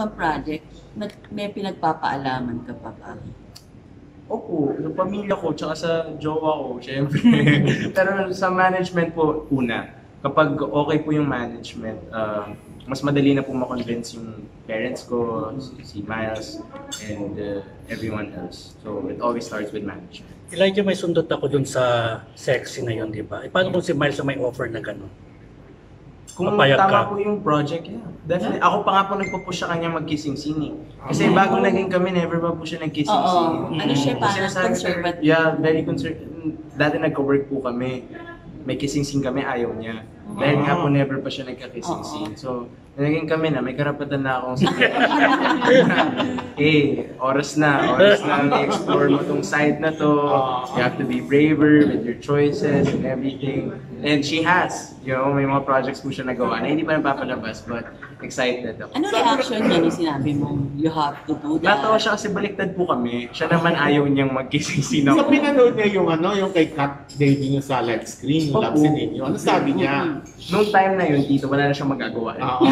Ang project, may pinagpapaalaman ka pa ba? Opo, yung pamilya ko, tsaka sa jowa ko, syempre. Pero sa management po, una, kapag okay po yung management, mas madali na po makonvince yung parents ko, si Miles, and everyone else. So it always starts with management. Elijah, may sundot ako dun sa sexy na yun, di ba? Paano kung si Miles may offer na gano'n? Kung Papayag tama ka? po yung project, yeah. Definitely. Ako pa nga po nagpo-push sa kanya mag-kissing scene. Kasi bago naging kami, never pa po siya nag-kissing Oo. scene. Ano siya, parang Sinasabi ko, conservative. yeah, very conservative. Dati nagko-work po kami. May kissing scene kami, ayaw niya. Dahil nga po never pa siya nagka-kissing scene. So, naging kami na, may karapatan na akong sabihin. Oras na i-explore mo tong side na to. You have to be braver with your choices and everything. And she has, may mga projects po siya nagawa na hindi pa napapalabas, but excited ako. Ano reaction niya nung sinabi mong you have to do that? Natawa siya kasi baliktad po kami. Siya naman ayaw niyang mag-kissing scene So ako. pinanood niya yung kay Kat Davey niyo sa live screen, yung love scene ninyo. Ano sabi niya? Nung time na yun, tito, wala na siyang magagawa. Oo.